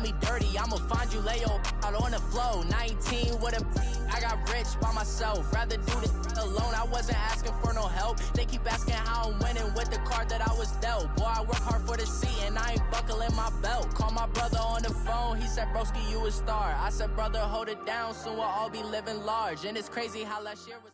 me dirty, I'ma find you, lay your out on the flow. 19 with a I got rich by myself. Rather do this alone, I wasn't asking for no help. They keep asking how I'm winning with the card that I was dealt. Boy, I work hard for the seat and I ain't buckling my belt. Call my brother on the phone, he said, broski, you a star. I said, brother, hold it down, soon we'll all be living large. And it's crazy how last year was...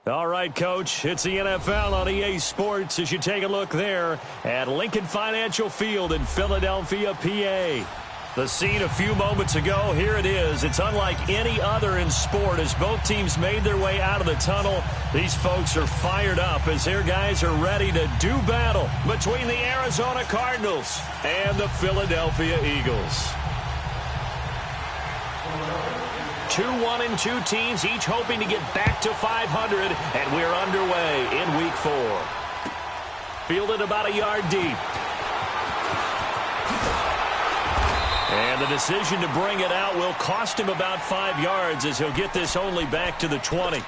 All right, Coach, it's the NFL on EA Sports as you take a look there at Lincoln Financial Field in Philadelphia, PA. The scene a few moments ago, here it is. It's unlike any other in sport as both teams made their way out of the tunnel. These folks are fired up as their guys are ready to do battle between the Arizona Cardinals and the Philadelphia Eagles. 2-1-2 teams, each hoping to get back to 500, and we're underway in Week 4. Fielded about a yard deep. And the decision to bring it out will cost him about 5 yards as he'll get this only back to the 20.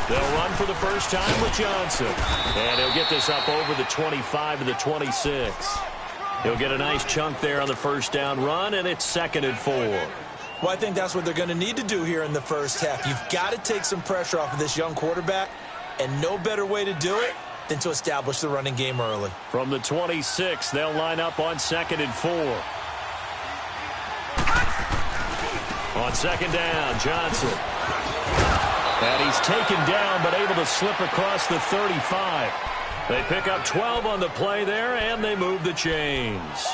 They'll run for the first time with Johnson. And he'll get this up over the 25 to the 26. He'll get a nice chunk there on the first down run, and it's 2nd and 4. Well, I think that's what they're going to need to do here in the first half. You've got to take some pressure off of this young quarterback, and no better way to do it than to establish the running game early. From the 26, they'll line up on 2nd and 4. On 2nd down, Johnson. And he's taken down, but able to slip across the 35. They pick up 12 on the play there, and they move the chains.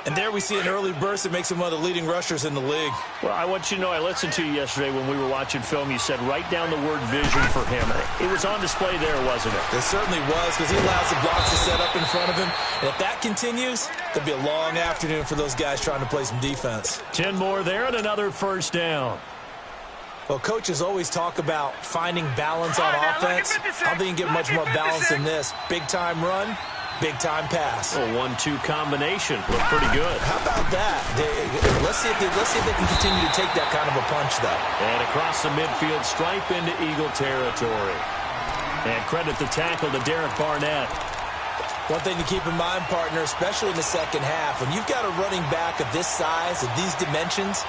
And there we see an early burst that makes him one of the leading rushers in the league. Well, I want you to know, I listened to you yesterday when we were watching film. You said write down the word vision for him. It was on display there, wasn't it? It certainly was, because he allows the blocks to set up in front of him. And if that continues, there'll be a long afternoon for those guys trying to play some defense. 10 more there and another first down. Well, coaches always talk about finding balance on offense. I don't think you can get much more balance than this. Big-time run, big-time pass. A 1-2 combination. Look pretty good. How about that? Let's see if they can continue to take that kind of a punch, though. And across the midfield stripe into Eagle territory. And credit the tackle to Derek Barnett. One thing to keep in mind, partner, especially in the second half, when you've got a running back of this size, of these dimensions,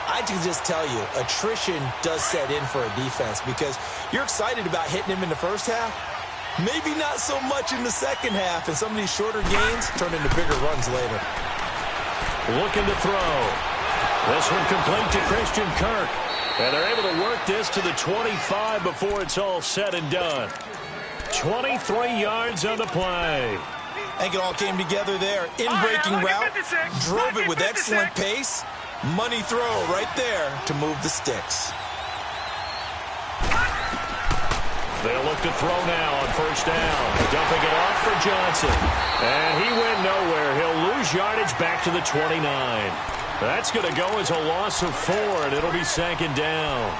I can just tell you, attrition does set in for a defense because you're excited about hitting him in the first half. Maybe not so much in the second half, and some of these shorter gains turn into bigger runs later. Looking to throw. This one complete to Christian Kirk. And they're able to work this to the 25 before it's all said and done. 23 yards on the play. I think it all came together there. In-breaking route, drove it with excellent pace. Money throw right there to move the sticks. They'll look to throw now on first down. Dumping it off for Johnson. And he went nowhere. He'll lose yardage back to the 29. That's going to go as a loss of 4, and it'll be 2nd down.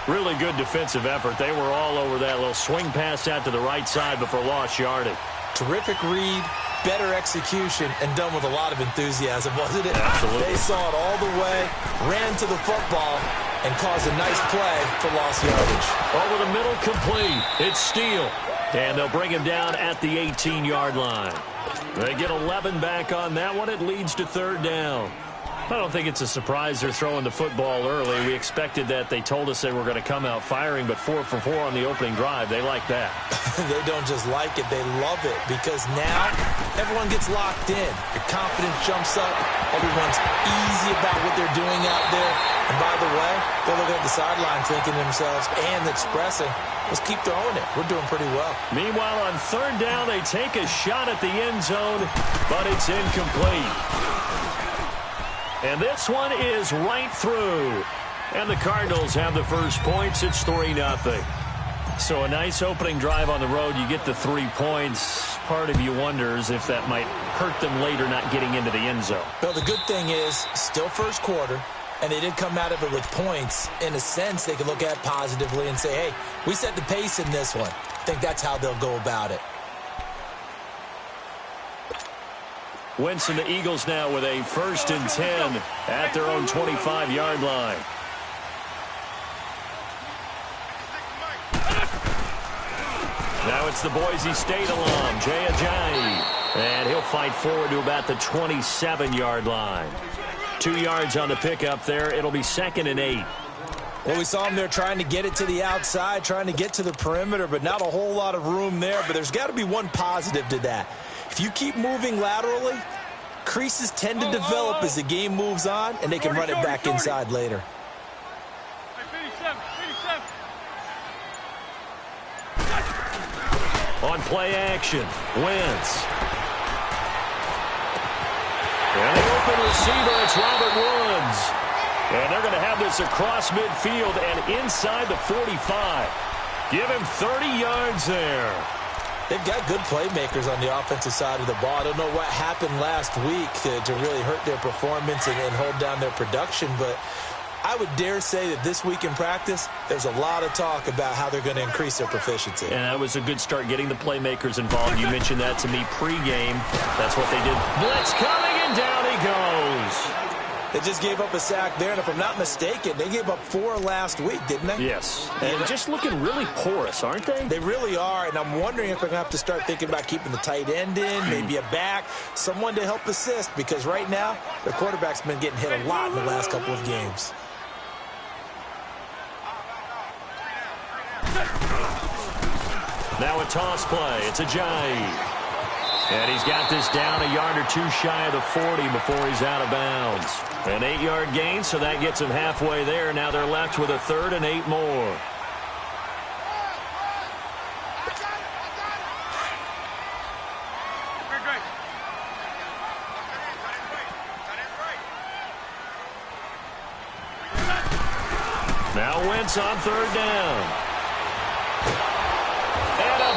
Really good defensive effort. They were all over that little swing pass out to the right side before lost yardage. Terrific read. Better execution, and done with a lot of enthusiasm, wasn't it? Absolutely. They saw it all the way, ran to the football, and caused a nice play for lost yardage. Over the middle, complete. It's Steele. And they'll bring him down at the 18-yard line. They get 11 back on that one. It leads to 3rd down. I don't think it's a surprise they're throwing the football early. We expected that. They told us they were going to come out firing, but 4 for 4 on the opening drive. They like that. They don't just like it, they love it, because now everyone gets locked in. Your confidence jumps up. Everyone's easy about what they're doing out there. And by the way, they're looking at the sideline thinking to themselves and expressing, let's keep throwing it. We're doing pretty well. Meanwhile, on 3rd down, they take a shot at the end zone, but it's incomplete. And this one is right through. And the Cardinals have the first points. It's 3-0. So a nice opening drive on the road. You get the 3 points. part of you wonders if that might hurt them later not getting into the end zone. Well, the good thing is, still first quarter, and they did come out of it with points. In a sense, they can look at positively and say, hey, we set the pace in this one. I think that's how they'll go about it. Wentz and the Eagles now with a 1st and 10 at their own 25-yard line. Now it's the Boise State alum, Jay Ajayi. And he'll fight forward to about the 27-yard line. 2 yards on the pickup there. It'll be 2nd and 8. Well, we saw him there trying to get it to the outside, trying to get to the perimeter, but not a whole lot of room there. But there's got to be one positive to that. If you keep moving laterally, creases tend to develop as the game moves on, and they can run it back inside later. On play action, Wentz. And the open receiver, it's Robert Woods. And they're going to have this across midfield and inside the 45. Give him 30 yards there. They've got good playmakers on the offensive side of the ball. I don't know what happened last week to really hurt their performance and hold down their production, but I would dare say that this week in practice, there's a lot of talk about how they're going to increase their proficiency. And that was a good start, getting the playmakers involved. You mentioned that to me pregame. That's what they did. Blitz coming, and down he goes. They just gave up a sack there, and if I'm not mistaken, they gave up 4 last week, didn't they? Yes. And just looking really porous, aren't they? They really are, and I'm wondering if they're going to have to start thinking about keeping the tight end in, maybe a back, someone to help assist, because right now, their quarterback's been getting hit a lot in the last couple of games. Now a toss play. It's Ajayi. And he's got this down a yard or 2 shy of the 40 before he's out of bounds. An 8-yard gain, so that gets him halfway there. Now they're left with a 3rd and 8 more. Now Wentz on 3rd down.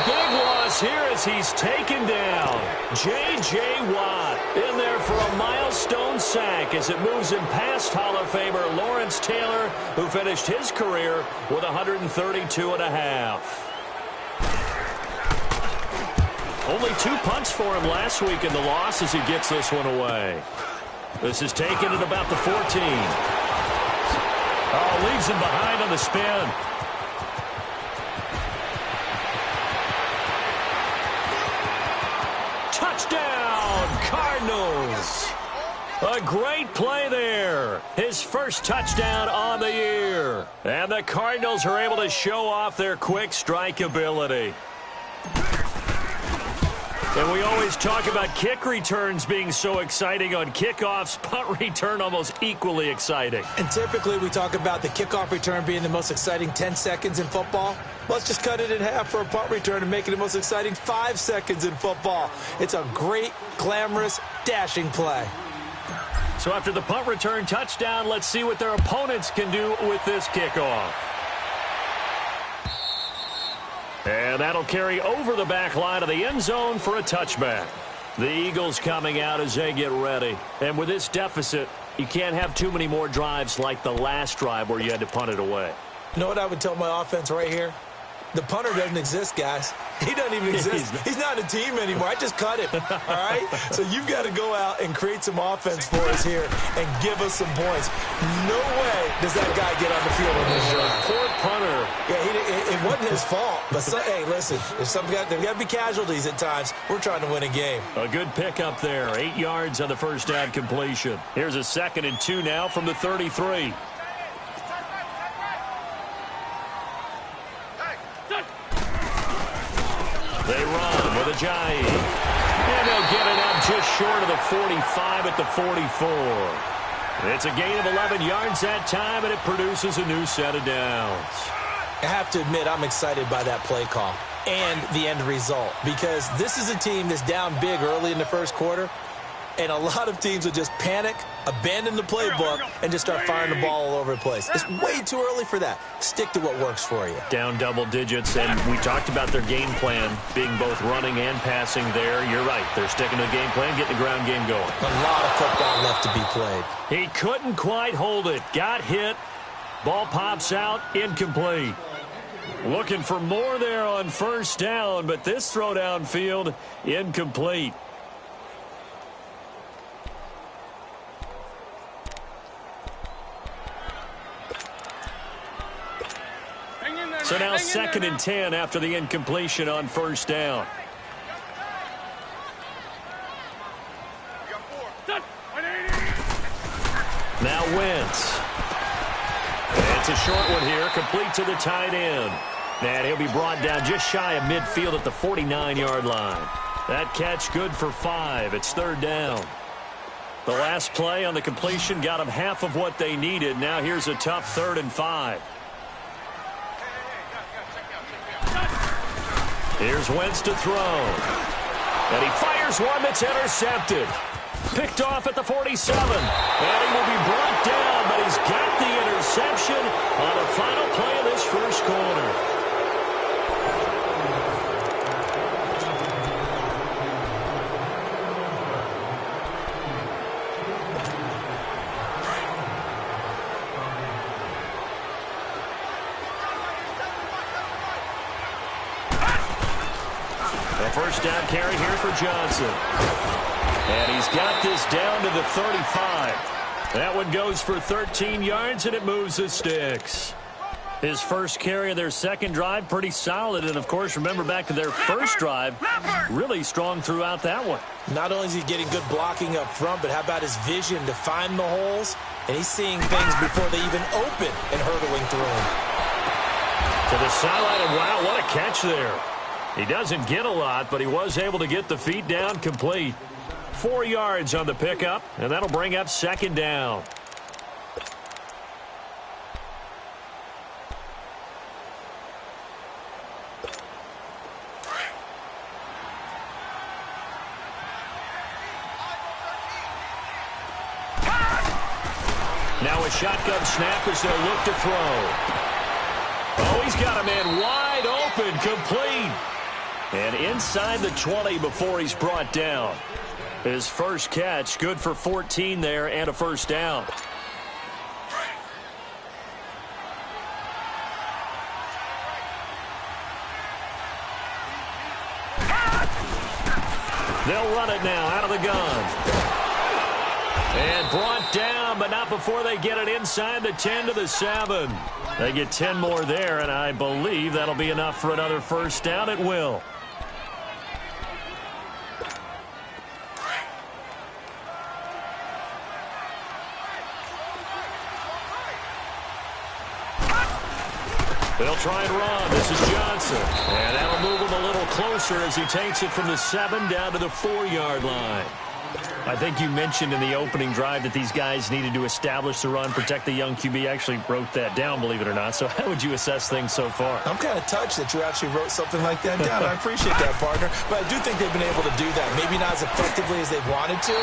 Big loss here as he's taken down. J.J. Watt in there for a milestone sack as it moves him past Hall of Famer Lawrence Taylor, who finished his career with 132 and a half. Only 2 punts for him last week in the loss as he gets this one away. This is taken at about the 14. Oh, leaves him behind on the spin. Touchdown, Cardinals. A great play there. His first touchdown on the year. And the Cardinals are able to show off their quick strike ability. And we always talk about kick returns being so exciting on kickoffs. Punt return almost equally exciting. And typically we talk about the kickoff return being the most exciting 10 seconds in football. Let's just cut it in half for a punt return and make it the most exciting 5 seconds in football. It's a great, glamorous, dashing play. So after the punt return touchdown, let's see what their opponents can do with this kickoff. And that'll carry over the back line of the end zone for a touchback. The Eagles coming out as they get ready. And with this deficit, you can't have too many more drives like the last drive where you had to punt it away. You know what I would tell my offense right here? The punter doesn't exist, guys. He doesn't even exist. He's not a team anymore. I just cut him, all right? So you've got to go out and create some offense for us here and give us some points. No way does that guy get on the field on this drive. Poor punter. Yeah, it wasn't his fault. But, hey, listen, there's got to be casualties at times. We're trying to win a game. A good pickup there. 8 yards on the first down completion. Here's a 2nd and 2 now from the 33. They run with Ajayi. And they'll get it up just short of the 45 at the 44. It's a gain of 11 yards that time, and it produces a new set of downs. I have to admit, I'm excited by that play call and the end result, because this is a team that's down big early in the first quarter, And a lot of teams will just panic, abandon the playbook, and just start firing the ball all over the place. It's way too early for that. Stick to what works for you. Down double digits, and we talked about their game plan being both running and passing there. You're right. They're sticking to the game plan, getting the ground game going. A lot of football left to be played. He couldn't quite hold it. Got hit. Ball pops out. Incomplete. Looking for more there on first down, but this throw downfield, incomplete. So now 2nd and 10 after the incompletion on first down. Now Wentz. And it's a short one here, complete to the tight end. And he'll be brought down just shy of midfield at the 49-yard line. That catch good for 5. It's 3rd down. The last play on the completion got them half of what they needed. Now here's a tough 3rd and 5. Here's Wentz to throw. And he fires one that's intercepted. Picked off at the 47. And he will be brought down, but he's got the interception on the final play of this first quarter. First down carry here for Johnson. And he's got this down to the 35. That one goes for 13 yards, and it moves the sticks. His first carry of their second drive, pretty solid. And, of course, remember back to their first drive, really strong throughout that one. Not only is he getting good blocking up front, but how about his vision to find the holes? And he's seeing things before they even open and hurdling through them. To the sideline, and wow, what a catch there. He doesn't get a lot, but he was able to get the feet down complete. 4 yards on the pickup, and that'll bring up 2nd down. Now a shotgun snap as they'll look to throw. Oh, he's got a man wide open, complete. And inside the 20 before he's brought down. His first catch, good for 14 there and a first down. They'll run it now out of the gun. And brought down, but not before they get it inside the 10 to the 7. They get 10 more there, and I believe that'll be enough for another first down. It will. They'll try and run. This is Johnson. And that'll move him a little closer as he takes it from the 7 down to the 4-yard line. I think you mentioned in the opening drive that these guys needed to establish the run, protect the young QB. I actually wrote that down, believe it or not. So how would you assess things so far? I'm kind of touched that you actually wrote something like that down. I appreciate that, partner. But I do think they've been able to do that. Maybe not as effectively as they've wanted to,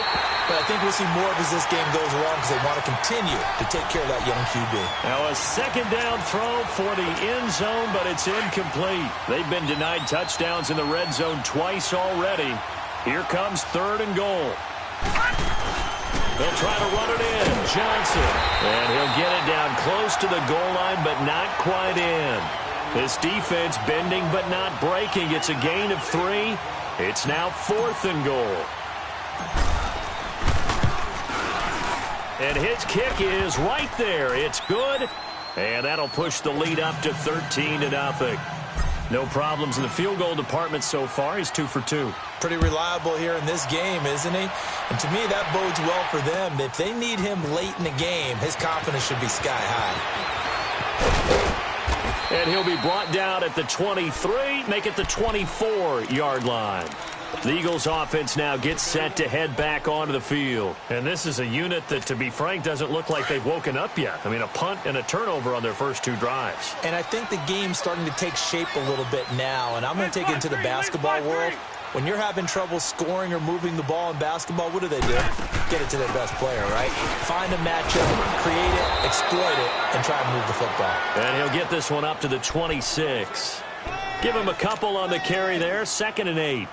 but I think we'll see more of as this game goes along because they want to continue to take care of that young QB. Now a 2nd down throw for the end zone, but it's incomplete. They've been denied touchdowns in the red zone twice already. Here comes 3rd and goal. They'll try to run it in. Johnson. And he'll get it down close to the goal line, but not quite in. This defense bending but not breaking. It's a gain of 3. It's now 4th and goal. And his kick is right there. It's good. And that'll push the lead up to 13-0. No problems in the field goal department so far. He's 2 for 2. Pretty reliable here in this game, isn't he? And to me, that bodes well for them. If they need him late in the game, his confidence should be sky high. And he'll be brought down at the 23, make it the 24-yard line. The Eagles offense now gets set to head back onto the field. And this is a unit that, to be frank, doesn't look like they've woken up yet. I mean, a punt and a turnover on their first 2 drives. And I think the game's starting to take shape a little bit now. And I'm going to take it into the basketball world. when you're having trouble scoring or moving the ball in basketball, what do? Get it to their best player, right? Find a matchup, create it, exploit it, and try to move the football. And he'll get this one up to the 26. Give him a couple on the carry there. 2nd and 8.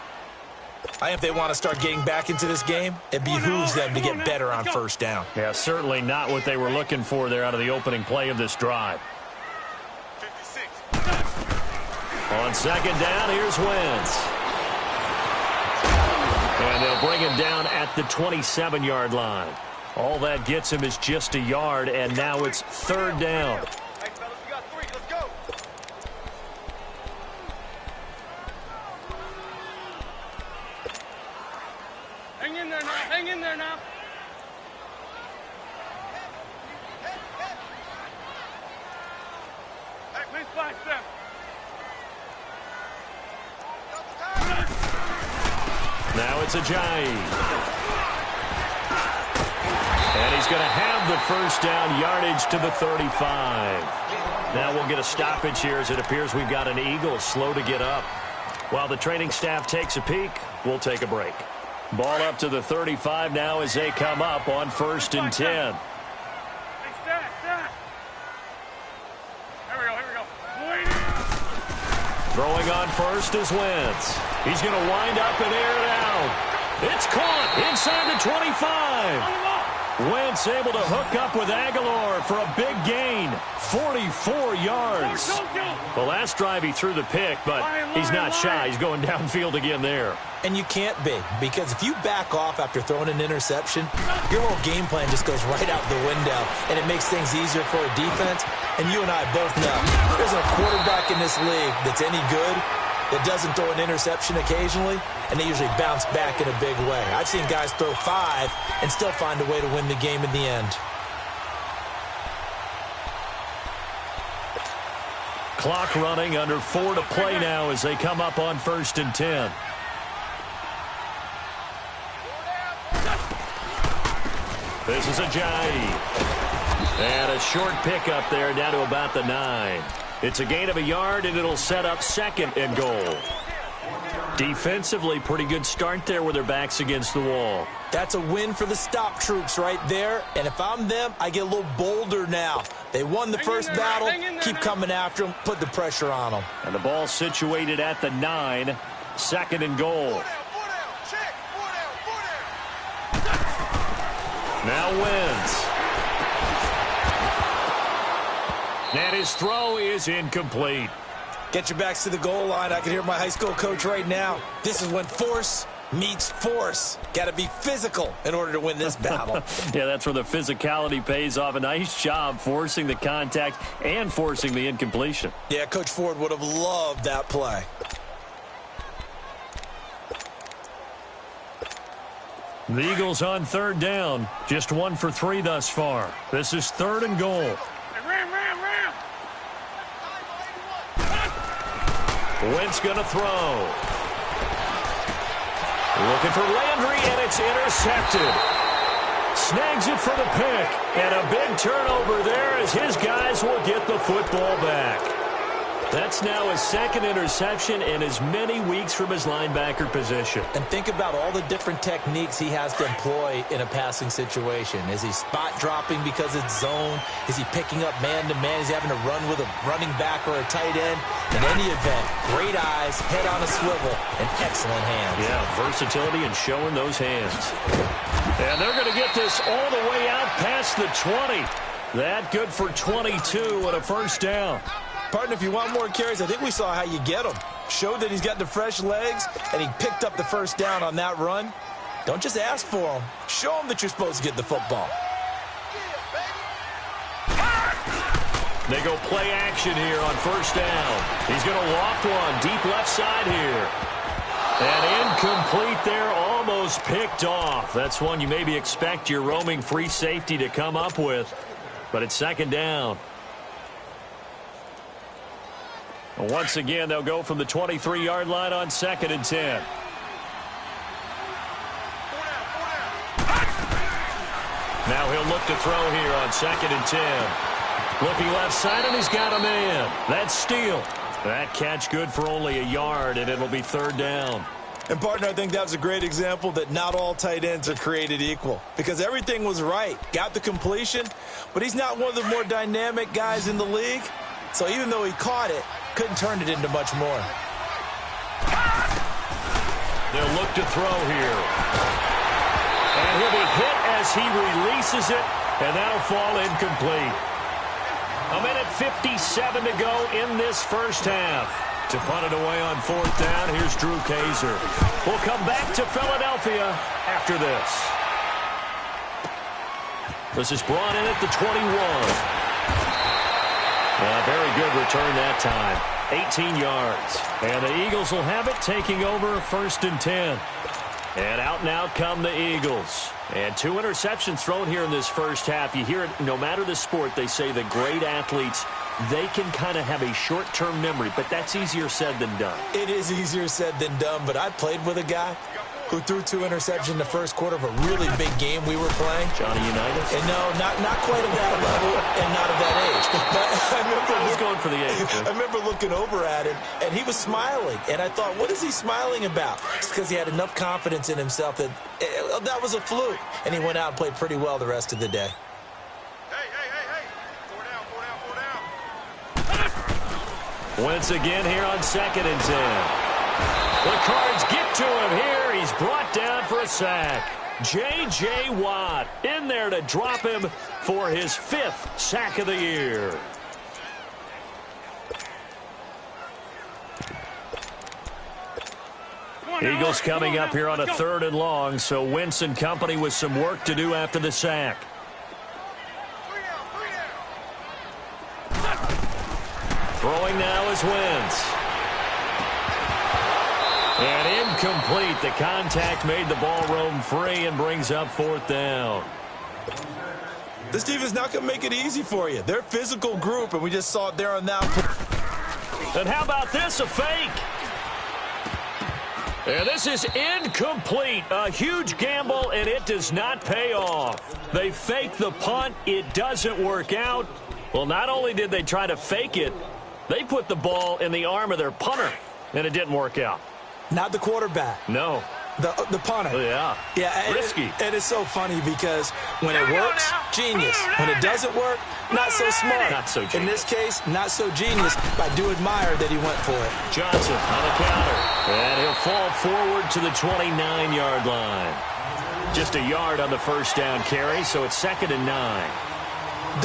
I think if they want to start getting back into this game, it behooves them to get better on first down. Yeah, certainly not what they were looking for there out of the opening play of this drive. 56. On 2nd down, here's Wentz. And they'll bring him down at the 27-yard line. All that gets him is just a yard, and now it's 3rd down. Hang in there now. Hey, please flash them. Now it's Ajayi. And he's going to have the first down, yardage to the 35. Now we'll get a stoppage here as it appears we've got an Eagle slow to get up. While the training staff takes a peek, we'll take a break. Ball up to the 35 now as they come up on 1st and 10. Hey, stat. Here we go. Throwing on 1st is Wentz. He's going to wind up and air it out. It's caught inside the 25. Wentz able to hook up with Aguilar for a big gain. 44 yards. The last drive he threw the pick, but he's not shy. He's going downfield again there. And you can't be, because if you back off after throwing an interception, your whole game plan just goes right out the window, and it makes things easier for a defense. And you and I both know there's a quarterback in this league that's any good that doesn't throw an interception occasionally, and they usually bounce back in a big way. I've seen guys throw 5 and still find a way to win the game in the end. Clock running, under 4 to play now as they come up on 1st and 10. This is Ajayi. And a short pickup there down to about the 9. It's a gain of a yard, and it'll set up 2nd and goal. Defensively, pretty good start there with their backs against the wall. That's a win for the stop troops right there. And if I'm them, I get a little bolder now. They won the first battle. Keep coming after them. Put the pressure on them. And the ball situated at the 9. 2nd and goal. Now Wentz. And his throw is incomplete. Get your backs to the goal line. I can hear my high school coach right now. This is when force meets force. Got to be physical in order to win this battle. Yeah, that's where the physicality pays off. A nice job forcing the contact and forcing the incompletion. Yeah, Coach Ford would have loved that play. The Eagles on 3rd down. Just 1 for 3 thus far. This is 3rd and goal. Wentz going to throw. Looking for Landry, and it's intercepted. Snags it for the pick, and a big turnover there as his guys will get the football back. That's now his 2nd interception in as many weeks from his linebacker position. And think about all the different techniques he has to employ in a passing situation. Is he spot dropping because it's zone? Is he picking up man-to-man? Is he having to run with a running back or a tight end? In any event, great eyes, head on a swivel, and excellent hands. Yeah, versatility and showing those hands. And they're going to get this all the way out past the 20. That good for 22 and a first down. Partner, if you want more carries, I think we saw how you get them. Showed that he's got the fresh legs, and he picked up the first down on that run. Don't just ask for them. Show them that you're supposed to get the football. They go play action here on first down. He's going to loft one deep left side here. And incomplete there, almost picked off. That's one you maybe expect your roaming free safety to come up with. But it's 2nd down. Once again, they'll go from the 23-yard line on 2nd and 10. Now he'll look to throw here on 2nd and 10. Looking left side, and he's got a man. That's Steele. That catch good for only a yard, and it'll be 3rd down. And, partner, I think that was a great example that not all tight ends are created equal because everything was right. Got the completion, but he's not one of the more dynamic guys in the league. So even though he caught it, couldn't turn it into much more. They'll look to throw here. And he'll be hit as he releases it, and that'll fall incomplete. A minute 57 to go in this first half. To punt it away on fourth down, here's Drew Kaiser. We'll come back to Philadelphia after this. This is brought in at the 21. Very good return that time. 18 yards. And the Eagles will have it, taking over first and 10. And out now come the Eagles. And 2 interceptions thrown here in this first half. You hear it, no matter the sport, they say the great athletes, they can kind of have a short-term memory, but that's easier said than done. It is easier said than done, but I played with a guy who threw 2 interceptions in the first quarter of a really big game we were playing. Johnny Unitas? And no, not quite at that level and not at that age. But I was going for the age. I remember looking over at him, and he was smiling. And I thought, what is he smiling about? It's because he had enough confidence in himself that that was a fluke. And he went out and played pretty well the rest of the day. Hey. 4 down. Once again here on 2nd and 10. The Cards get to him here. He's brought down for a sack. J.J. Watt in there to drop him for his 5th sack of the year. Eagles coming up here on a 3rd and long, so Wentz and company with some work to do after the sack. Throwing now is Wentz. And incomplete. The contact made the ball roam free and brings up 4th down. This defense not going to make it easy for you. They're a physical group, and we just saw it there on that. And how about this, a fake? And this is incomplete. A huge gamble, and it does not pay off. They fake the punt. It doesn't work out. Well, not only did they try to fake it, they put the ball in the arm of their punter, and it didn't work out. Not the quarterback. No. The punter. Yeah. Risky. And it's so funny because when it works, genius. When it doesn't work, not so smart. Not so genius. In this case, not so genius. But I do admire that he went for it. Johnson on the counter. And he'll fall forward to the 29-yard line. Just a yard on the first down carry, so it's 2nd and 9.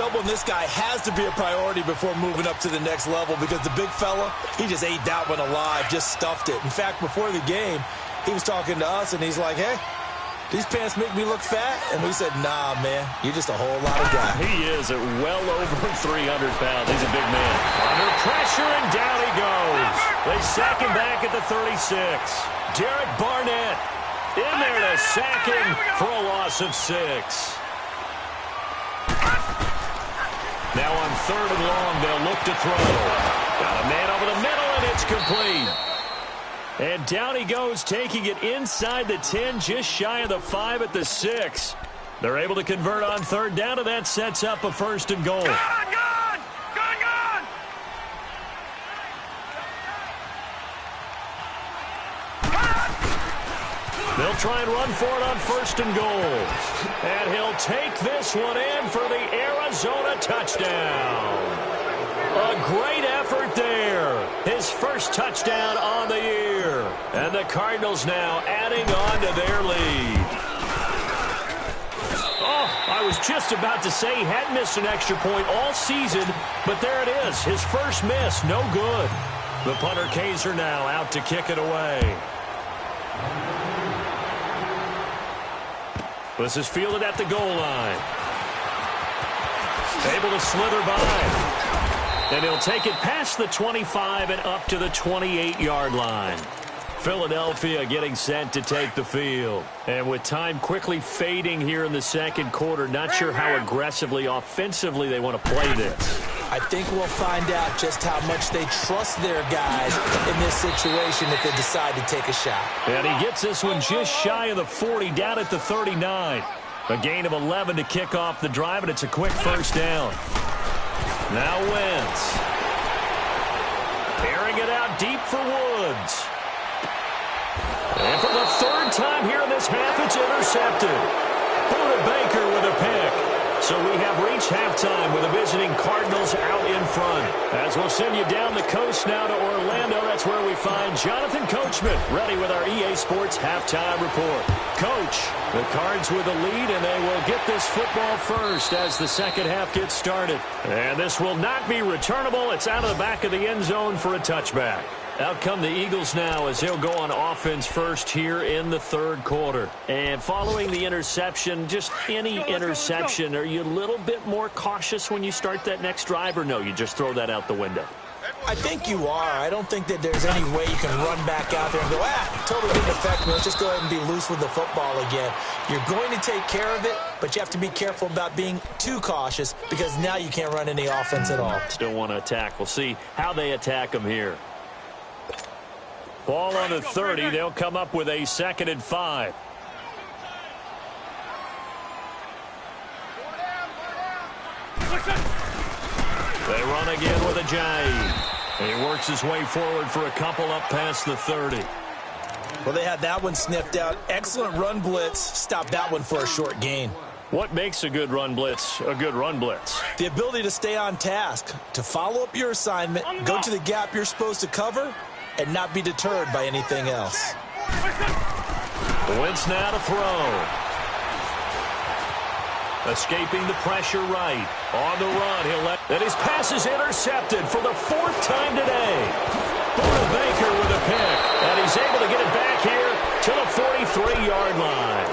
Doubling this guy has to be a priority before moving up to the next level because the big fella, he just ate that one alive, just stuffed it. In fact, before the game, he was talking to us, and he's like, hey, these pants make me look fat? And we said, nah, man, you're just a whole lot of guy. He is at well over 300 pounds. He's a big man. Under pressure, and down he goes. They sack him back at the 36. Derek Barnett in there to sack him for a loss of 6. Now on 3rd and long, they'll look to throw. Got a man over the middle, and it's complete. And down he goes, taking it inside the 10, just shy of the 5 at the 6. They're able to convert on 3rd down, and that sets up a 1st and goal. Gone! They'll try and run for it on 1st and goal. And he'll take this one in for the Arizona touchdown. A great effort there. His first touchdown on the year. And the Cardinals now adding on to their lead. Oh, I was just about to say he hadn't missed an extra point all season, but there it is. His first miss, no good. The punter Kaiser now out to kick it away. This is fielded at the goal line. Able to slither by. And he'll take it past the 25 and up to the 28-yard line. Philadelphia getting set to take the field. And with time quickly fading here in the 2nd quarter, not sure how aggressively, offensively they want to play this. I think we'll find out just how much they trust their guys in this situation if they decide to take a shot. And he gets this one just shy of the 40, down at the 39. A gain of 11 to kick off the drive, and it's a quick 1st down. Now Wentz. Airing it out deep for Woods. And for the third time here in this half, it's intercepted. Buda Baker with a pick. So we have reached halftime with the visiting Cardinals out in front. As we'll send you down the coast now to Orlando, that's where we find Jonathan Coachman, ready with our EA Sports halftime report. Coach, the Cards with the lead, and they will get this football first as the second half gets started. And this will not be returnable. It's out of the back of the end zone for a touchback. Out come the Eagles now as they'll go on offense first here in the third quarter. And following the interception, just any interception, are you a little bit more cautious when you start that next drive, or no, you just throw that out the window? I think you are. I don't think that there's any way you can run back out there and go, totally didn't affect me. Let's just go ahead and be loose with the football again. You're going to take care of it, but you have to be careful about being too cautious because now you can't run any offense at all. Still want to attack. We'll see how they attack them here. Ball on the 30. They'll come up with a 2nd and 5. They run again with Ajayi. He works his way forward for a couple up past the 30. Well, they had that one sniffed out. Excellent run blitz. Stop that one for a short gain. What makes a good run blitz a good run blitz? The ability to stay on task, to follow up your assignment, go to the gap you're supposed to cover, and not be deterred by anything else. Wentz now to throw. Escaping the pressure right. On the run, and his pass is intercepted for the 4th time today. Buda Baker with a pick, and he's able to get it back here to the 43-yard line.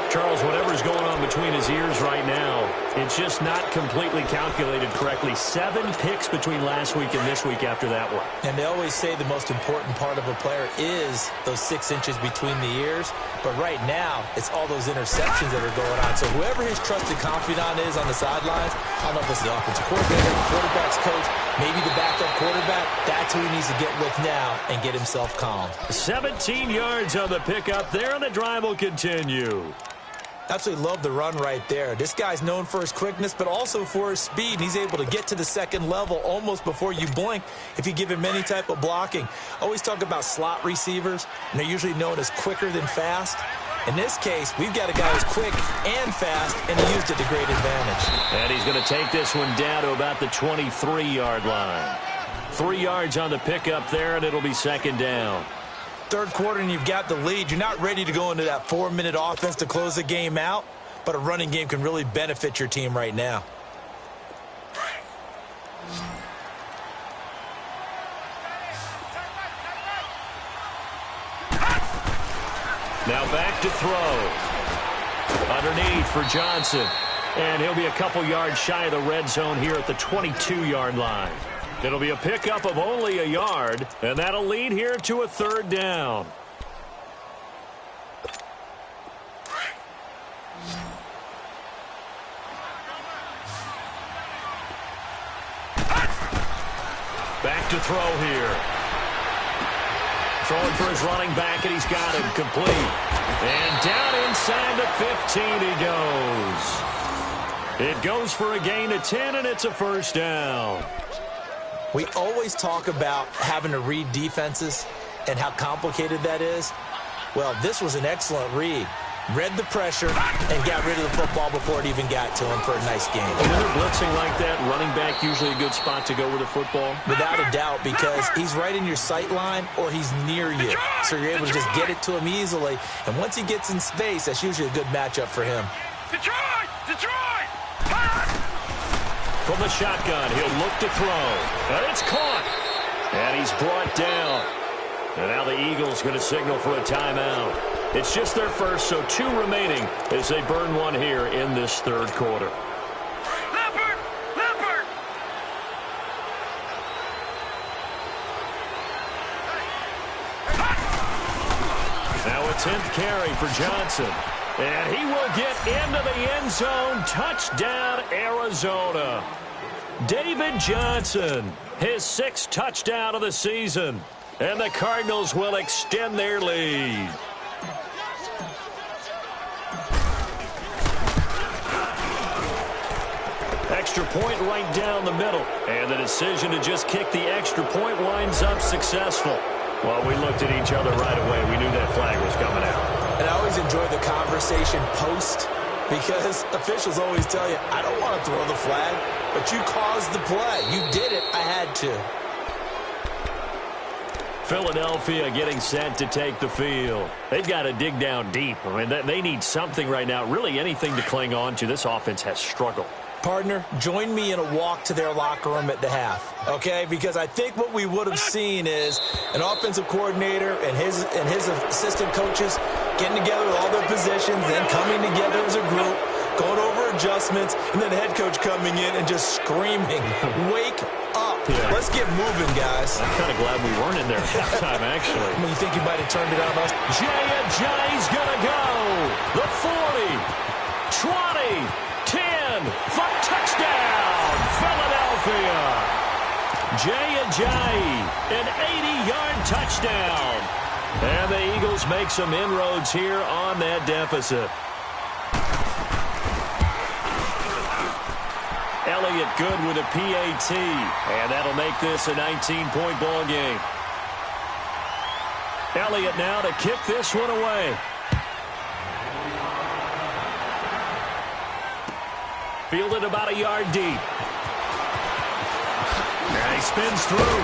Charles, whatever's going on between his ears right now, it's just not completely calculated correctly. 7 picks between last week and this week after that one. And they always say the most important part of a player is those 6 inches between the ears. But right now, it's all those interceptions that are going on. So whoever his trusted confidant is on the sidelines, I don't know if it's the offensive coordinator, the quarterback's coach, maybe the backup quarterback, that's who he needs to get with now and get himself calm. 17 yards on the pickup there, and the drive will continue. Absolutely love the run right there. This guy's known for his quickness, but also for his speed. And he's able to get to the second level almost before you blink if you give him any type of blocking. Always talk about slot receivers, and they're usually known as quicker than fast. In this case, we've got a guy who's quick and fast, and he used it to great advantage. And he's going to take this one down to about the 23-yard line. 3 yards on the pickup there, and it'll be 2nd down. Third quarter and you've got the lead. You're not ready to go into that 4-minute offense to close the game out, but a running game can really benefit your team right now. Now back to throw. Underneath for Johnson. And he'll be a couple yards shy of the red zone here at the 22-yard line. It'll be a pickup of only a yard, and that'll lead here to a 3rd down. Back to throw here. Throwing for his running back, and he's got him complete. And down inside the 15 he goes. It goes for a gain of 10, and it's a 1st down. We always talk about having to read defenses and how complicated that is. Well, this was an excellent read. Read the pressure and got rid of the football before it even got to him for a nice game. When they're blitzing like that, running back usually a good spot to go with the football? Without a doubt, because he's right in your sight line or he's near you. So you're able to just get it to him easily. And once he gets in space, that's usually a good matchup for him. Detroit! From the shotgun, he'll look to throw. And it's caught. And he's brought down. And now the Eagles going to signal for a timeout. It's just their first, so 2 remaining as they burn one here in this 3rd quarter. Leopard! Now a 10th carry for Johnson. And he will get into the end zone. Touchdown, Arizona. David Johnson, his 6th touchdown of the season. And the Cardinals will extend their lead. Extra point right down the middle. And the decision to just kick the extra point winds up successful. Well, we looked at each other right away. We knew that flag was coming out. And I always enjoy the conversation post because officials always tell you, I don't want to throw the flag, but you caused the play. You did it. I had to. Philadelphia getting set to take the field. They've got to dig down deep. I mean, they need something right now, really anything to cling on to. This offense has struggled. Partner, join me in a walk to their locker room at the half, okay? Because I think what we would have seen is an offensive coordinator and his assistant coaches getting together with all their positions, then coming together as a group, going over adjustments, and then the head coach coming in and just screaming, wake up. Yeah. Let's get moving, guys. I'm kind of glad we weren't in there at halftime, actually. I mean, you think you might have turned it on us? Jay's going to go. The 40, 20, 10, for touchdown, Philadelphia. Jay, an 80-yard touchdown. And the Eagles make some inroads here on that deficit. Elliott good with a PAT, and that'll make this a 19-point ball game. Elliott now to kick this one away. Fielded about a yard deep. And he spins through.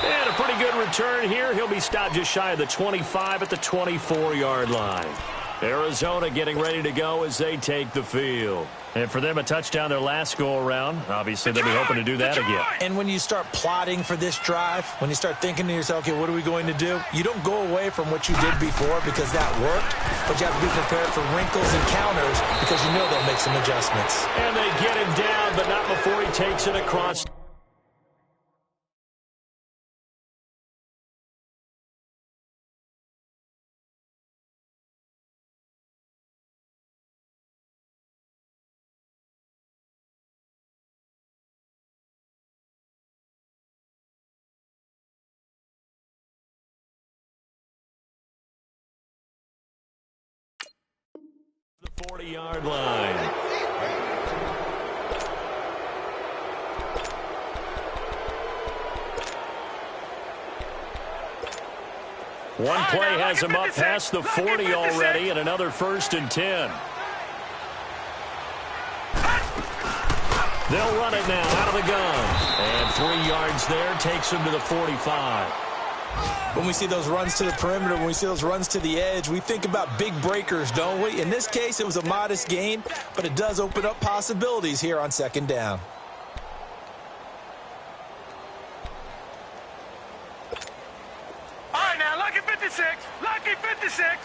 And a pretty good return here. He'll be stopped just shy of the 25 at the 24-yard line. Arizona getting ready to go as they take the field. And for them, a touchdown their last go-around. Obviously, they'll be hoping to do that again. And when you start plotting for this drive, when you start thinking to yourself, okay, what are we going to do? You don't go away from what you did before because that worked, but you have to be prepared for wrinkles and counters because you know they'll make some adjustments. And they get him down, but not before he takes it across. The 40-yard line. One play has him up past the 40 already, and another 1st and 10. They'll run it now out of the gun. And 3 yards there takes him to the 45. When we see those runs to the perimeter, when we see those runs to the edge, we think about big breakers, don't we? In this case, it was a modest gain, but it does open up possibilities here on 2nd down. All right, now, lucky 56. Lucky 56.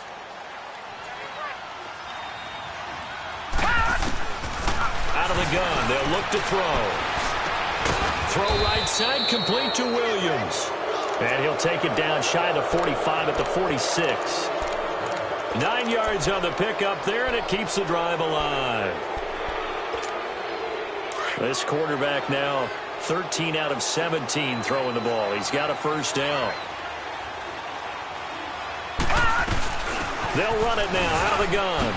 Out of the gun, they'll look to throw. Throw right side, complete to Williams. And he'll take it down shy of the 45 at the 46. 9 yards on the pickup there, and it keeps the drive alive. This quarterback now 13 out of 17 throwing the ball. He's got a 1st down. They'll run it now out of the gun.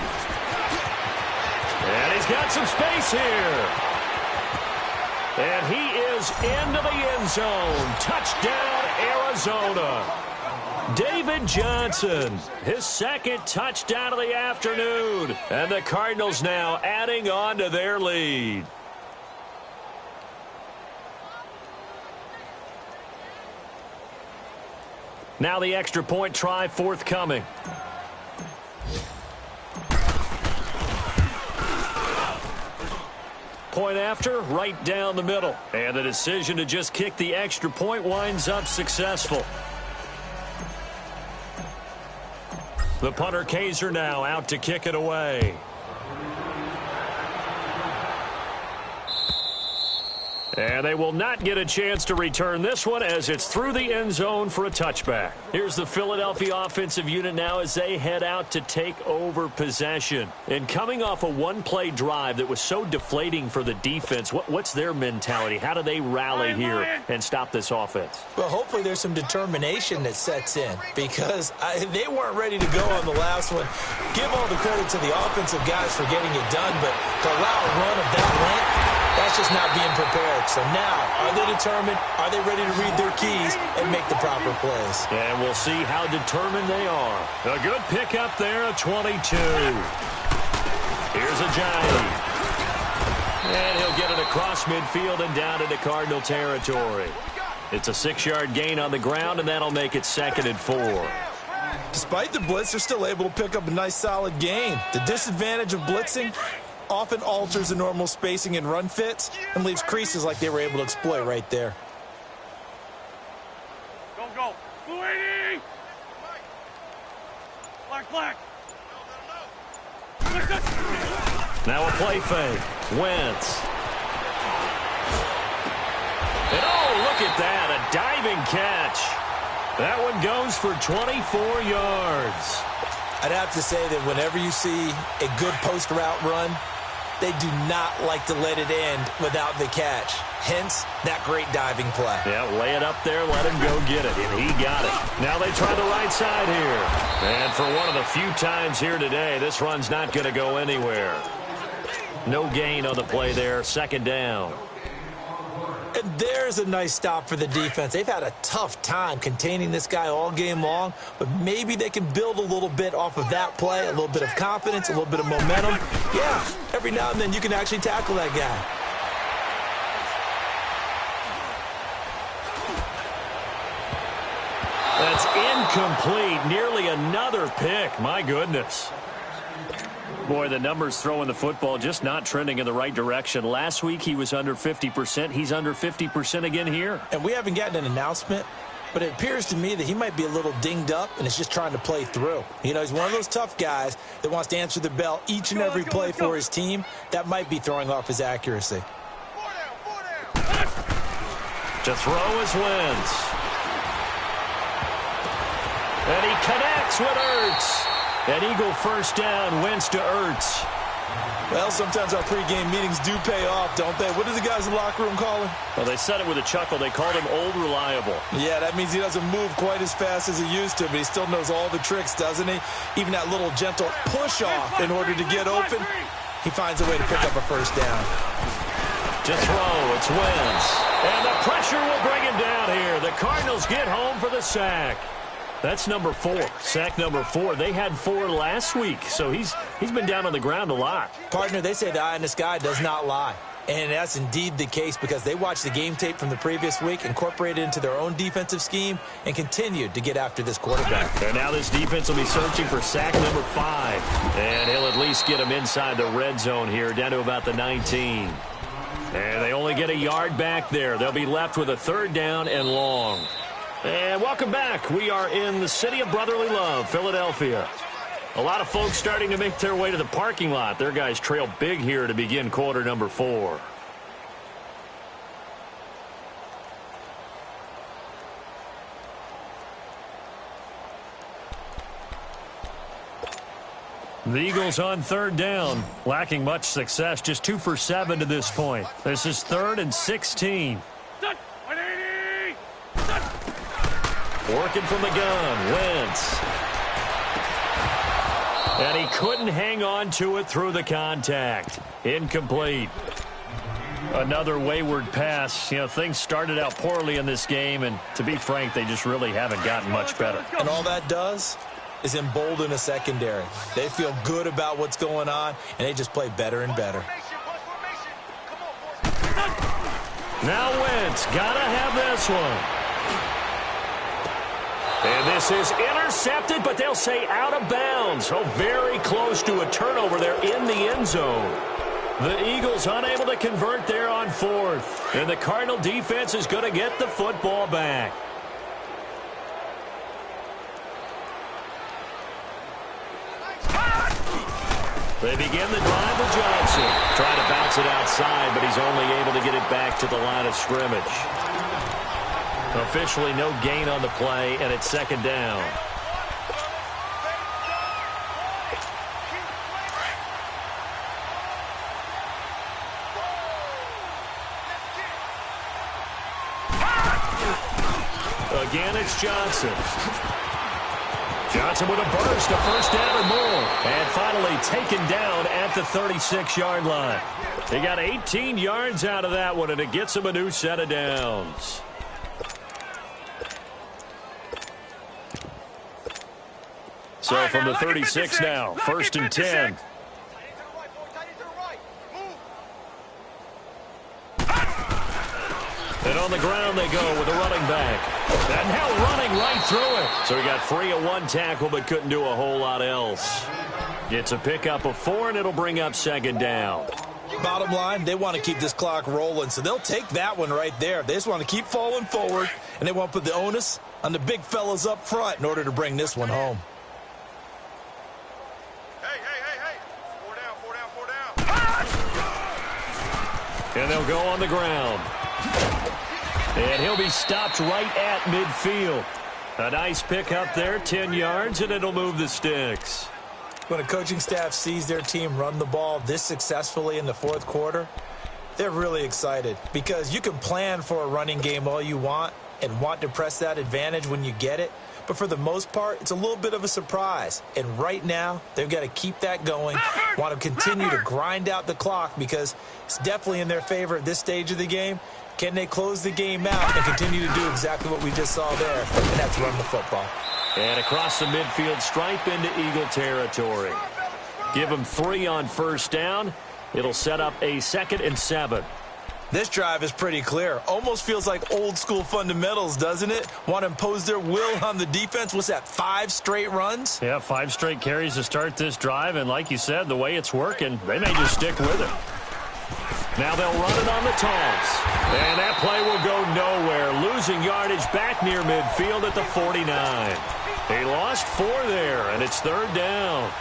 And he's got some space here. And he is into the end zone. Touchdown, Arizona. David Johnson, his 2nd touchdown of the afternoon. And the Cardinals now adding on to their lead. Now the extra point try forthcoming. Point after, right down the middle. And the decision to just kick the extra point winds up successful. The punter Kaiser now out to kick it away. And they will not get a chance to return this one as it's through the end zone for a touchback. Here's the Philadelphia offensive unit now as they head out to take over possession. And coming off a one-play drive that was so deflating for the defense, what's their mentality? How do they rally here and stop this offense? Well, hopefully there's some determination that sets in because they weren't ready to go on the last one. Give all the credit to the offensive guys for getting it done, but to allow a run of that length, That's just not being prepared. So now, are they determined? Are they ready to read their keys and make the proper plays? And we'll see how determined they are. A good pickup there, a 22. Here's a Giant. And he'll get it across midfield and down into Cardinal territory. It's a 6-yard gain on the ground, and that'll make it 2nd and 4. Despite the blitz, they're still able to pick up a nice, solid gain. The disadvantage of blitzing often alters the normal spacing and run fits and leaves creases like they were able to exploit right there. Go. Blue 80! Black. Now a play fake. Wentz. And look at that, a diving catch. That one goes for 24 yards. I'd have to say that whenever you see a good post route run, they do not like to let it end without the catch. Hence, that great diving play. Yeah, lay it up there, let him go get it, and he got it. Now they try the right side here. And for one of the few times here today, this run's not going to go anywhere. No gain on the play there, 2nd down. And there's a nice stop for the defense. They've had a tough time containing this guy all game long, but maybe they can build a little bit off of that play, a little bit of confidence, a little bit of momentum. Yeah, every now and then you can actually tackle that guy. That's incomplete. Nearly another pick. My goodness. Boy, the numbers throwing the football just not trending in the right direction. Last week he was under 50%. He's under 50% again here. And we haven't gotten an announcement, but it appears to me that he might be a little dinged up and is just trying to play through. You know, he's one of those tough guys that wants to answer the bell each and every play for his team. That might be throwing off his accuracy. To throw is Wentz. And he connects with Ertz. An Eagle first down, Wentz to Ertz. Well, sometimes our pregame meetings do pay off, don't they? What do the guys in the locker room call him? Well, they said it with a chuckle. They called him Old Reliable. Yeah, that means he doesn't move quite as fast as he used to, but he still knows all the tricks, doesn't he? Even that little gentle push-off in order to get open, he finds a way to pick up a first down. To throw, it's Wentz. And the pressure will bring him down here. The Cardinals get home for the sack. That's number 4. Sack number 4. They had 4 last week, so he's been down on the ground a lot. Partner, they say the eye in the sky does not lie. And that's indeed the case because they watched the game tape from the previous week, incorporated it into their own defensive scheme, and continued to get after this quarterback. And now this defense will be searching for sack number 5. And he'll at least get him inside the red zone here, down to about the 19. And they only get a yard back there. They'll be left with a 3rd down and long. And welcome back. We are in the city of brotherly love, Philadelphia. A lot of folks starting to make their way to the parking lot. Their guys trail big here to begin quarter number 4. The Eagles on 3rd down, lacking much success, just 2 for 7 to this point. This is 3rd and 16. Working from the gun, Wentz. And he couldn't hang on to it through the contact. Incomplete. Another wayward pass. You know, things started out poorly in this game, and to be frank, they just really haven't gotten much better. And all that does is embolden a secondary. They feel good about what's going on, and they just play better and better. Now Wentz, gotta have this one. And this is intercepted, but they'll say out of bounds. So very close to a turnover there in the end zone. The Eagles unable to convert there on 4th. And the Cardinal defense is going to get the football back. They begin the drive with Johnson. Trying to bounce it outside, but he's only able to get it back to the line of scrimmage. Officially no gain on the play, and it's 2nd down. Again, it's Johnson. Johnson with a burst, a first down and more. And finally taken down at the 36-yard line. He got 18 yards out of that one, and it gets him a new set of downs. So from the 36 now, first and 10. And on the ground they go with a running back. And now running right through it. So he got free of one tackle but couldn't do a whole lot else. Gets a pickup of 4, and it'll bring up second down. Bottom line, they want to keep this clock rolling, so they'll take that one right there. They just want to keep falling forward, and they want to put the onus on the big fellas up front in order to bring this one home. Hey. 4 down. And they'll go on the ground. And he'll be stopped right at midfield. A nice pick up there, 10 yards, and it'll move the sticks. When a coaching staff sees their team run the ball this successfully in the fourth quarter, they're really excited because you can plan for a running game all you want and want to press that advantage when you get it. But for the most part, it's a little bit of a surprise. And right now, they've got to keep that going, want to continue to grind out the clock because it's definitely in their favor at this stage of the game. Can they close the game out and continue to do exactly what we just saw there, and that's run the football. And across the midfield stripe into Eagle territory. Give them 3 on first down. It'll set up a 2nd and 7. This drive is pretty clear. Almost feels like old school fundamentals, doesn't it? Want to impose their will on the defense. What's that, 5 straight runs? Yeah, 5 straight carries to start this drive. And like you said, the way it's working, they may just stick with it. Now they'll run it on the toss. And that play will go nowhere. Losing yardage back near midfield at the 49. He lost 4 there, and it's 3rd down.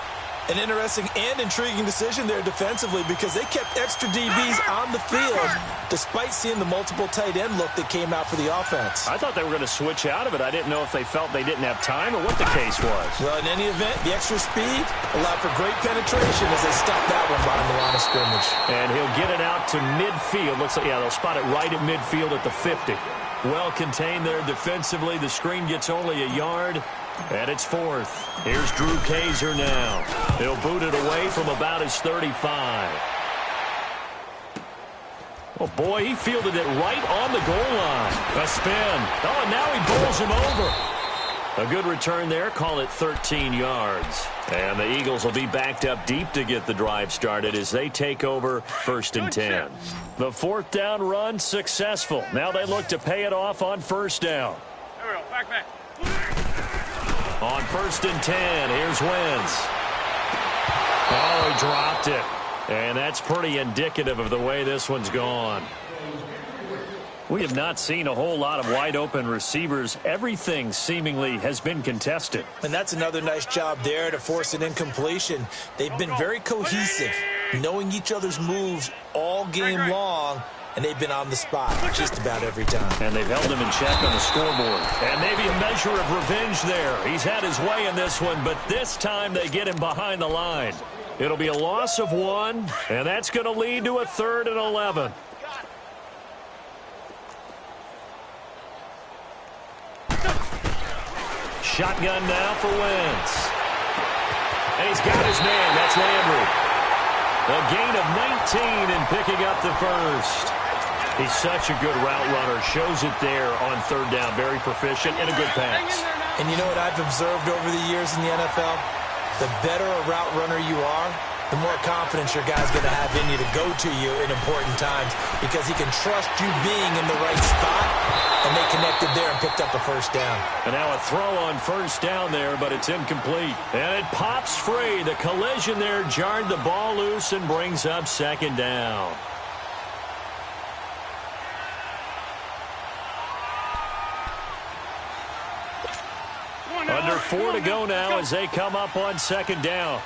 An interesting and intriguing decision there defensively because they kept extra DBs on the field despite seeing the multiple tight end look that came out for the offense. I thought they were going to switch out of it. I didn't know if they felt they didn't have time or what the case was. Well, in any event, the extra speed allowed for great penetration as they stopped that one behind the line of scrimmage. And he'll get it out to midfield. Looks like, yeah, they'll spot it right at midfield at the 50. Well contained there defensively. The screen gets only a yard. And it's 4th. Here's Drew Kaiser now. He'll boot it away from about his 35. Oh, boy, he fielded it right on the goal line. A spin. Oh, and now he bowls him over. A good return there. Call it 13 yards. And the Eagles will be backed up deep to get the drive started as they take over 1st and 10. The 4th down run successful. Now they look to pay it off on 1st down. There we go. Back. On 1st and 10, here's Wentz. Oh, he dropped it. And that's pretty indicative of the way this one's gone. We have not seen a whole lot of wide-open receivers. Everything seemingly has been contested. And that's another nice job there to force an incompletion. They've been very cohesive, knowing each other's moves all game long. And they've been on the spot just about every time. And they've held him in check on the scoreboard. And maybe a measure of revenge there. He's had his way in this one, but this time they get him behind the line. It'll be a loss of 1, and that's going to lead to a 3rd and 11. Shotgun now for Wentz. And he's got his man. That's Landry. A gain of 19 and picking up the 1st. He's such a good route runner. Shows it there on 3rd down. Very proficient and a good pass. And you know what I've observed over the years in the NFL? The better a route runner you are, the more confidence your guy's going to have in you to go to you in important times because he can trust you being in the right spot, and they connected there and picked up a 1st down. And now a throw on 1st down there, but it's incomplete. And it pops free. The collision there jarred the ball loose and brings up 2nd down. Under 4 to go now as they come up on 2nd down.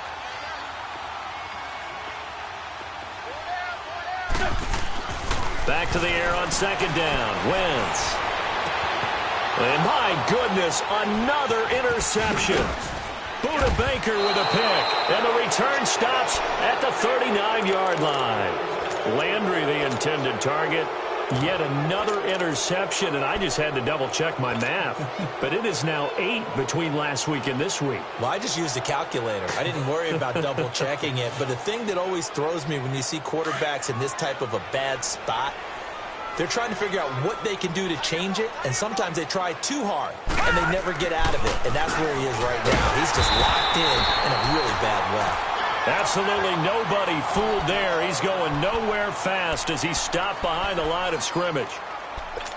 Back to the air on 2nd down. Wentz. And my goodness, another interception. Buda Baker with a pick. And the return stops at the 39-yard line. Landry, the intended target. Yet another interception, and I just had to double-check my math. But it is now 8 between last week and this week. Well, I just used a calculator. I didn't worry about double-checking it. But the thing that always throws me when you see quarterbacks in this type of a bad spot, they're trying to figure out what they can do to change it, and sometimes they try too hard, and they never get out of it. And that's where he is right now. He's just locked in a really bad way. Absolutely nobody fooled there. He's going nowhere fast as he stopped behind the line of scrimmage.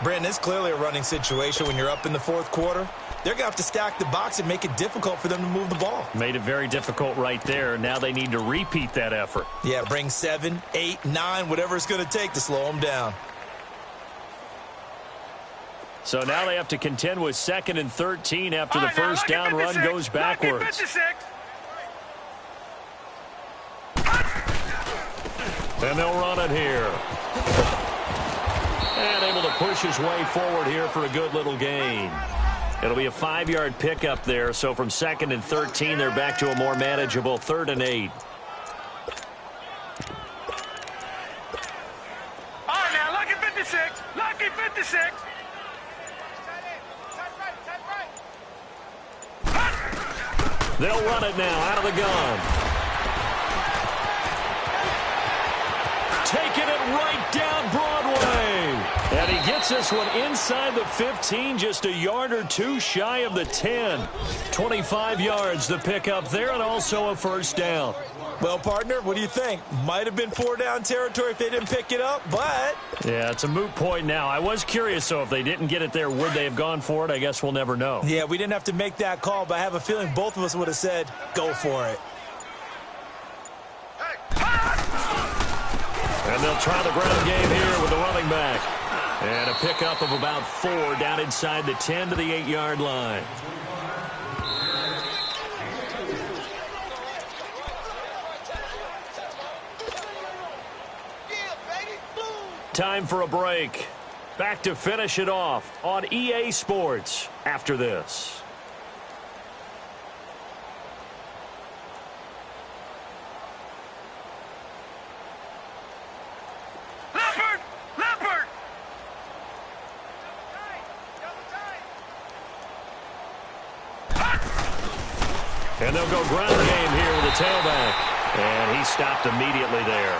Brandon, it's clearly a running situation when you're up in the fourth quarter. They're going to have to stack the box and make it difficult for them to move the ball. Made it very difficult right there. Now they need to repeat that effort. Yeah, bring 7, 8, 9, whatever it's going to take to slow them down. So now they have to contend with 2nd and 13 after the first down run goes backwards. And they'll run it here. And able to push his way forward here for a good little gain. It'll be a 5-yard pickup there. So from 2nd and 13, they're back to a more manageable 3rd and 8. All right, now, lucky 56. Lucky 56. They'll run it now out of the gun. Taking it right down Broadway. And he gets this one inside the 15, just a yard or two shy of the 10. 25 yards the pickup there, and also a first down. Well, partner, what do you think? Might have been 4-down territory if they didn't pick it up, but... Yeah, it's a moot point now. I was curious, though, if they didn't get it there, would they have gone for it? I guess we'll never know. Yeah, we didn't have to make that call, but I have a feeling both of us would have said, go for it. And they'll try the ground game here with the running back. And a pickup of about 4 down inside the 10 to the 8-yard line. Time for a break. Back to finish it off on EA Sports after this. And they'll go ground game here with the tailback. And he stopped immediately there.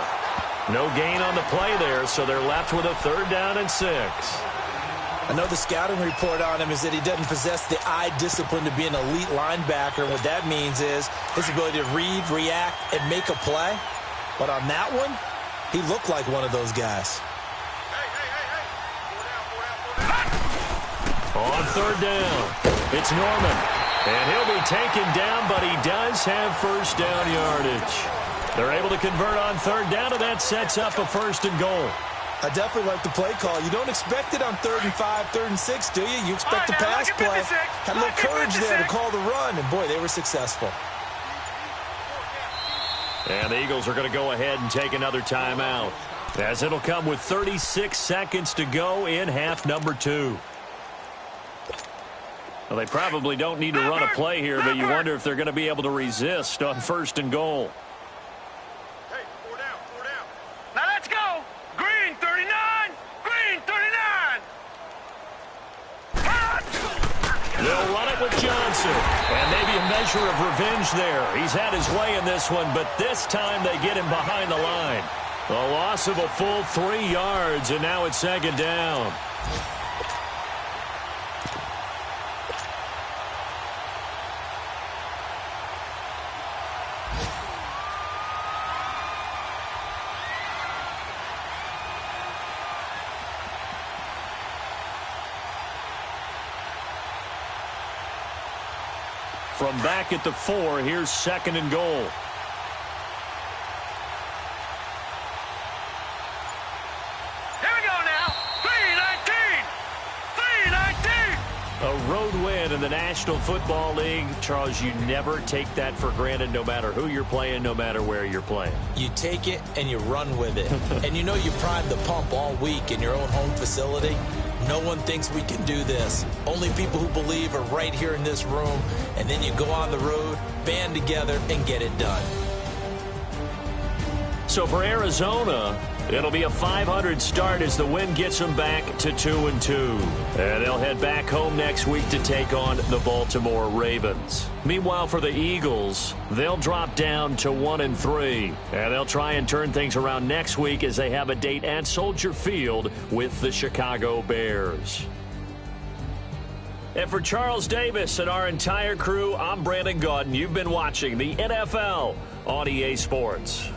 No gain on the play there, so they're left with a 3rd down and 6. I know the scouting report on him is that he doesn't possess the eye discipline to be an elite linebacker. What that means is his ability to read, react, and make a play. But on that one, he looked like one of those guys. On 3rd down, it's Norman. And he'll be taken down, but he does have first down yardage. They're able to convert on 3rd down, and that sets up a 1st and goal. I definitely like the play call. You don't expect it on 3rd and 5, 3rd and 6, do you? You expect a pass play. Had a little courage there to call the run, and boy, they were successful. And the Eagles are going to go ahead and take another timeout, as it'll come with 36 seconds to go in half number 2. Well, they probably don't need to run a play here, but you wonder if they're going to be able to resist on 1st and goal. Hey, 4 down, 4 down. Now let's go. Green 39. Green 39. They'll run it with Johnson. And maybe a measure of revenge there. He's had his way in this one, but this time they get him behind the line. A loss of a full 3 yards, and now it's 2nd down. From back at the 4, here's 2nd and goal. Here we go now. 3-19. 3-19. A road win in the National Football League. Charles, you never take that for granted no matter who you're playing, no matter where you're playing. You take it and you run with it. And you know you primed the pump all week in your own home facility. No one thinks we can do this. Only people who believe are right here in this room. And then you go on the road, band together, and get it done. So for Arizona, It'll be a .500 start as the win gets them back to 2-2. And they'll head back home next week to take on the Baltimore Ravens. Meanwhile, for the Eagles, they'll drop down to 1-3. And they'll try and turn things around next week as they have a date at Soldier Field with the Chicago Bears. And for Charles Davis and our entire crew, I'm Brandon Gaudin. You've been watching the NFL on EA Sports.